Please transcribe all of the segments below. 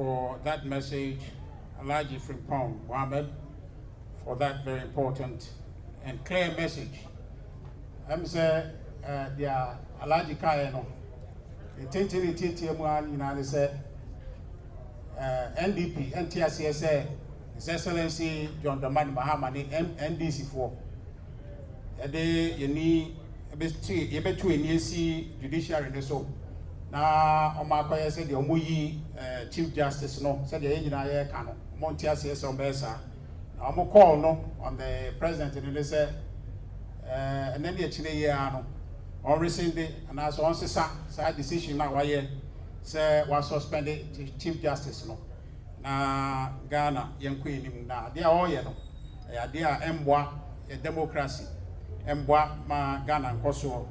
for that message, Alhaji Frimpong Mohammed, for that very important and clear message. I'm saying, the Alhaji Kayano, the Tintin Muan, United said, NDP, NTSCSA, His Excellency John Dramani Mahama, NDC4. You need between judiciary so. Na Omaka said the Omuyi Chief Justice no said the engineer Kano Montia says on Bessa. I'm call no on the president and they said and then the Chile no or recently and as on side decision now why say was suspended Chief Justice no na Ghana young queen na they are all no they are a democracy ma Ghana Kosovo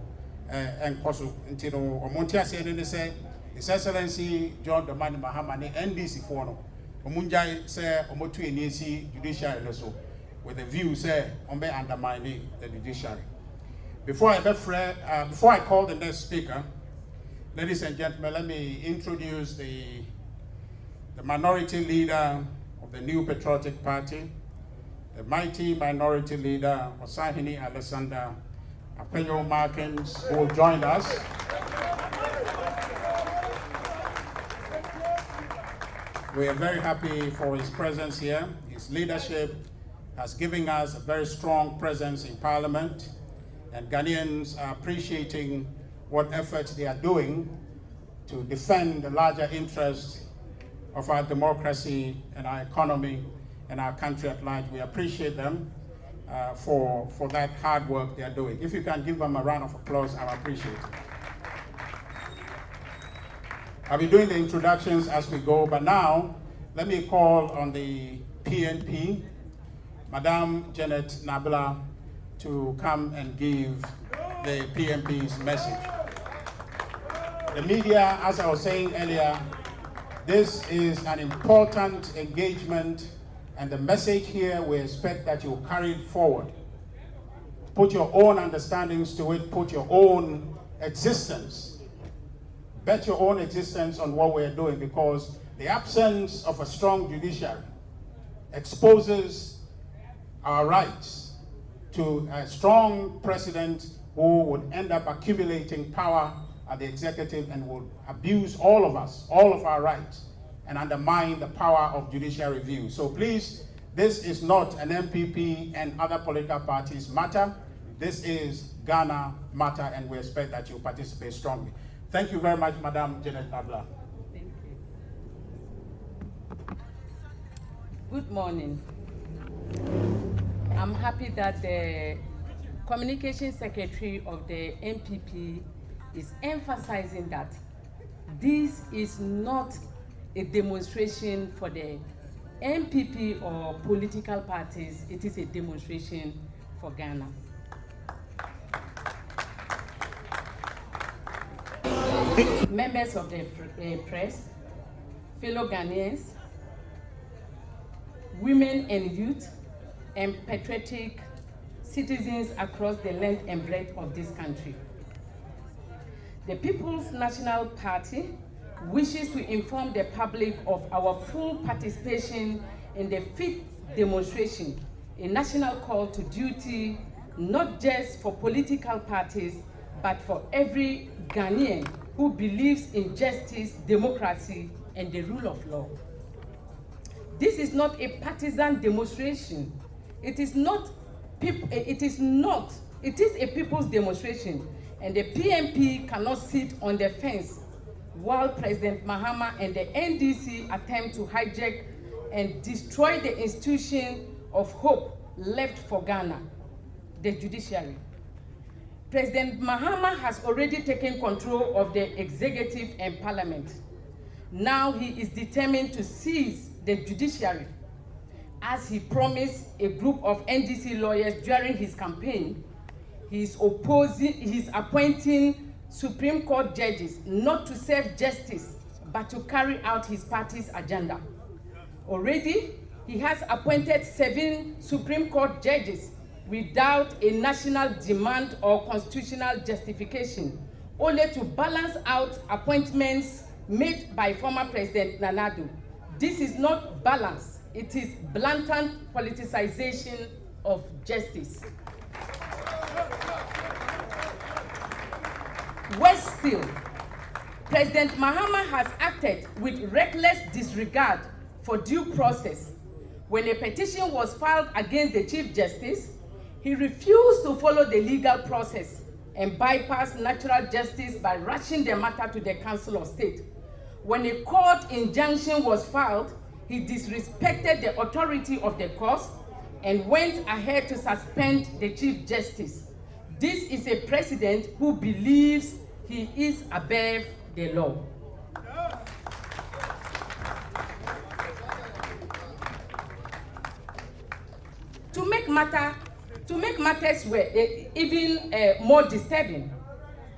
and Kosovo until Omontia said and they say His Excellency John Dramani Mahama NDC4 no Omunjai say Omotu NDC judiciary also with a view say on be undermining the judiciary. Before I call the next speaker, ladies and gentlemen, let me introduce the minority leader of the new Patriotic Party, the mighty minority leader, Osahini Alexander Apenyo Markins, who will join us. We are very happy for his presence here. His leadership has given us a very strong presence in Parliament, and Ghanaians are appreciating what efforts they are doing to defend the larger interests of our democracy and our economy and our country at large. We appreciate them for that hard work they are doing. If you can give them a round of applause, I appreciate it. I'll be doing the introductions as we go, but now let me call on the PNP, Madame Janet Nabila, to come and give the PNP's message. The media, as I was saying earlier, this is an important engagement, and the message here we expect that you carry it forward. Put your own understandings to it, put your own existence. Bet your own existence on what we're doing, because the absence of a strong judiciary exposes our rights to a strong president who would end up accumulating power at the executive and will abuse all of us, all of our rights, and undermine the power of judicial review. So please, this is not an MPP and other political parties matter. This is Ghana matter, and we expect that you participate strongly. Thank you very much, Madam Janet Nabila. Thank you. Good morning. I'm happy that the Communication Secretary of the NPP is emphasizing that this is not a demonstration for the NPP or political parties. It is a demonstration for Ghana. Members of the press, fellow Ghanaians, women and youth, and patriotic citizens across the length and breadth of this country. The People's National Party wishes to inform the public of our full participation in the 5th demonstration, a national call to duty, not just for political parties, but for every Ghanaian who believes in justice, democracy, and the rule of law. This is not a partisan demonstration. It is a people's demonstration, and the PNP cannot sit on the fence while President Mahama and the NDC attempt to hijack and destroy the institution of hope left for Ghana, the judiciary. President Mahama has already taken control of the executive and parliament. Now he is determined to seize the judiciary, as he promised a group of NDC lawyers during his campaign. He is appointing Supreme Court judges not to serve justice, but to carry out his party's agenda. Already, he has appointed 7 Supreme Court judges without a national demand or constitutional justification, only to balance out appointments made by former President Nana Addo. This is not balance, it is blatant politicization of justice. Worse still, President Mahama has acted with reckless disregard for due process. When a petition was filed against the Chief Justice, he refused to follow the legal process and bypassed natural justice by rushing the matter to the Council of State. When a court injunction was filed, he disrespected the authority of the court and went ahead to suspend the Chief Justice. This is a president who believes he is above the law. To make matters even more disturbing,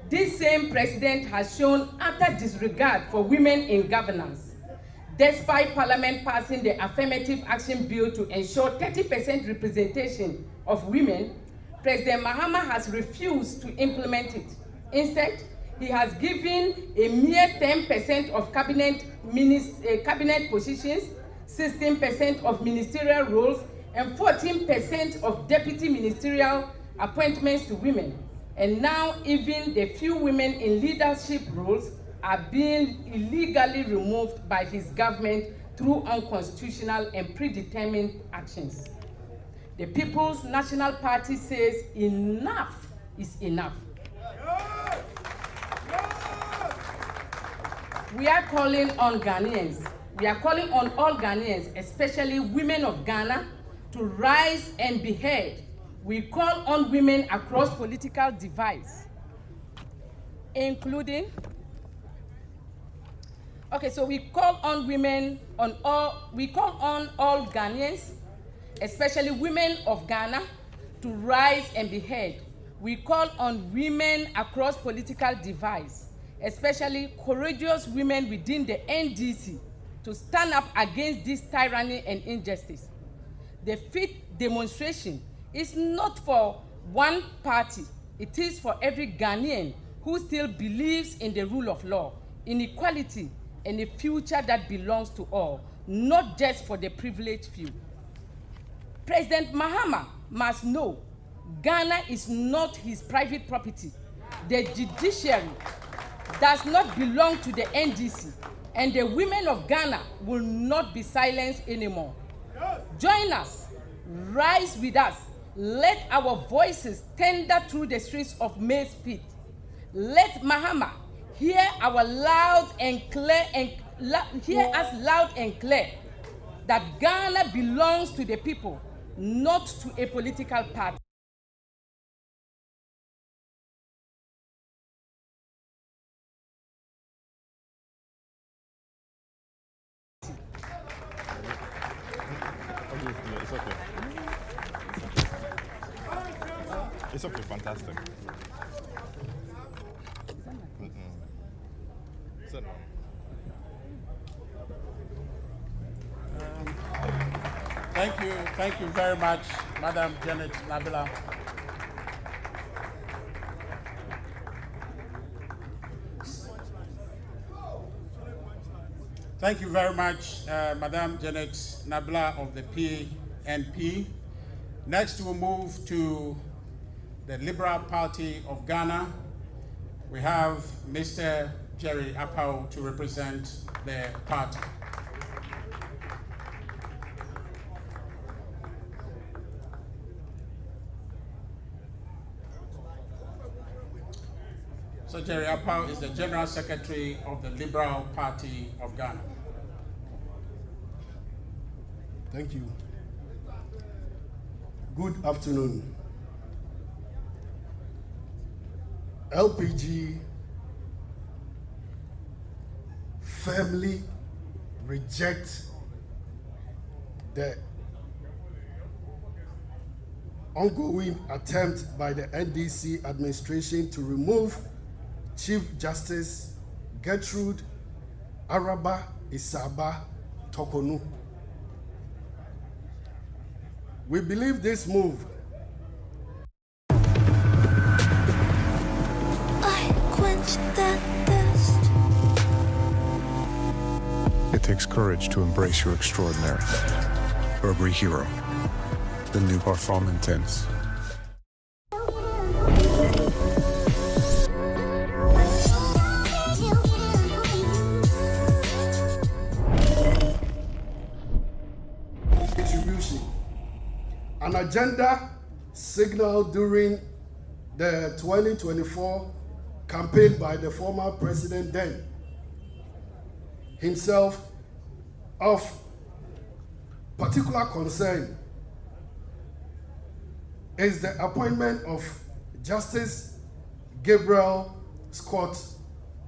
this same president has shown utter disregard for women in governance. Despite Parliament passing the Affirmative Action Bill to ensure 30% representation of women, President Mahama has refused to implement it. Instead, he has given a mere 10% of cabinet positions, 16% of ministerial roles, and 14% of deputy ministerial appointments to women. And now even the few women in leadership roles are being illegally removed by his government through unconstitutional and predetermined actions. The People's National Party says enough is enough. We are calling on Ghanaians, we are calling on all Ghanaians, especially women of Ghana, to rise and be heard. We call on women across political divides, including, we call on all Ghanaians, especially women of Ghana, to rise and be heard. We call on women across political divides, especially courageous women within the NDC, to stand up against this tyranny and injustice. The fifth demonstration is not for one party. It is for every Ghanaian who still believes in the rule of law, in equality, and a future that belongs to all, not just for the privileged few. President Mahama must know Ghana is not his private property. The judiciary does not belong to the NDC, and the women of Ghana will not be silenced anymore. Join us, rise with us. Let our voices tender through the streets of Maize Pit. Let Mahama hear us loud and clear that Ghana belongs to the people, not to a political party. It's okay. It's okay, fantastic. Sit down. Thank you very much, Madam Janet Nabila. Thank you very much, Madam Janet Nabila of the PNP. Next, we'll move to the Liberal Party of Ghana. We have Mr. Jerry Apau to represent the party. So Jerry Apau is the General Secretary of the Liberal Party of Ghana. Thank you. Good afternoon. LPG firmly reject the ongoing attempt by the NDC administration to remove Chief Justice Gertrude Araba Isaba Tokonu. We believe this move I quench that thirst. It takes courage to embrace your extraordinary. Burberry Hero, the new parfum intense. Distribution. An agenda signaled during the 2024 campaign by the former president then himself of particular concern is the appointment of Justice Gabriel Scott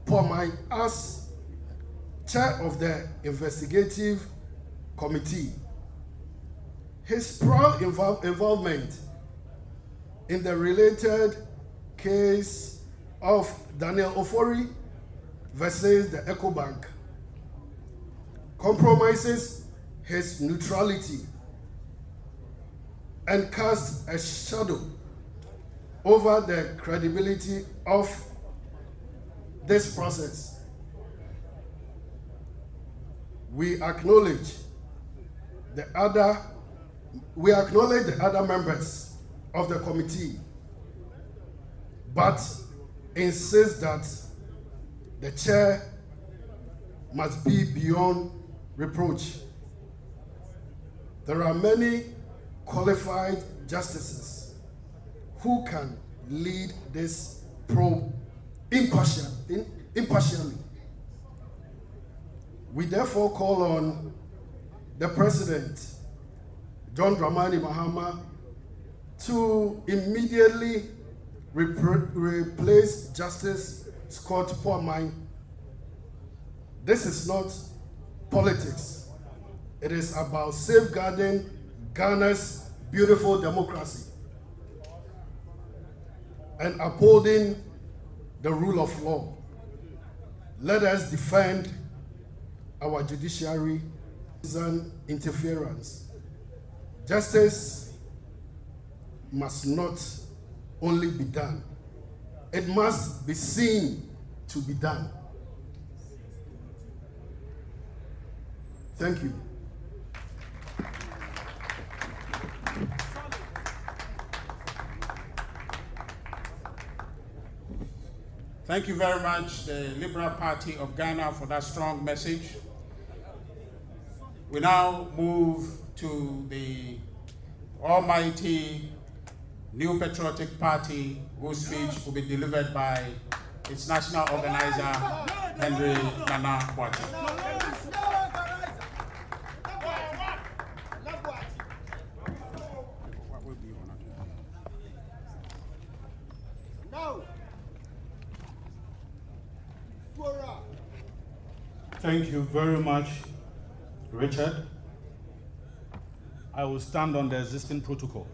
Pomai as chair of the investigative committee. His prior involvement in the related case of Daniel Ofori versus the EcoBank compromises his neutrality and casts a shadow over the credibility of this process. We acknowledge the other members of the committee, but insist that the chair must be beyond reproach. There are many qualified justices who can lead this probe impartially. We therefore call on the President, John Dramani Mahama, to immediately replace Justice Scott Pomai. This is not politics. It is about safeguarding Ghana's beautiful democracy and upholding the rule of law. Let us defend our judiciary and interference. Justice must not only be done, it must be seen to be done. Thank you. Thank you very much, the Liberal Party of Ghana, for that strong message. We now move to the almighty New Patriotic Party, whose speech will be delivered by its national organizer, Henry Nana Boachi. Thank you very much, Richard. I will stand on the existing protocols.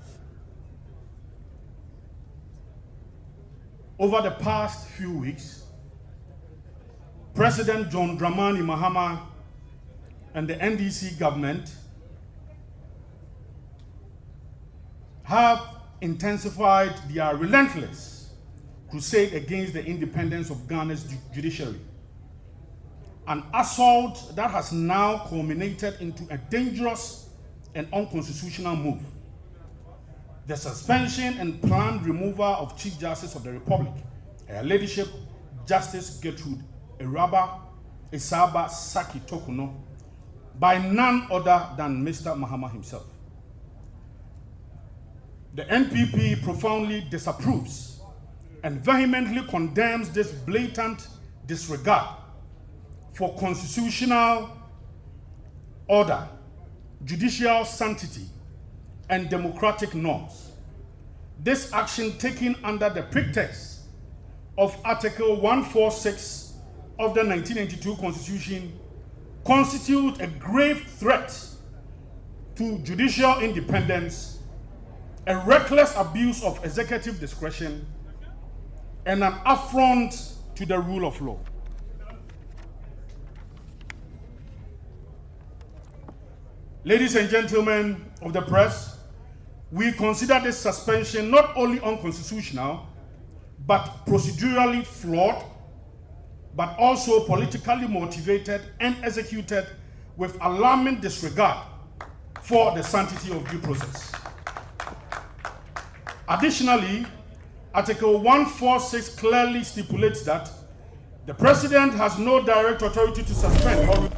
Over the past few weeks, President John Dramani Mahama and the NDC government have intensified their relentless crusade against the independence of Ghana's judiciary. An assault that has now culminated into a dangerous and unconstitutional move: the suspension and planned removal of Chief Justice of the Republic, Her Ladyship Justice Gertrude Isaba Saki Tokuno, by none other than Mr. Mahama himself. The NPP profoundly disapproves and vehemently condemns this blatant disregard for constitutional order, judicial sanctity, and democratic norms. This action, taken under the pretext of Article 146 of the 1992 Constitution, constitutes a grave threat to judicial independence, a reckless abuse of executive discretion, and an affront to the rule of law. Ladies and gentlemen of the press, we consider this suspension not only unconstitutional, but procedurally flawed, but also politically motivated and executed with alarming disregard for the sanctity of due process. Additionally, Article 146 clearly stipulates that the President has no direct authority to suspend or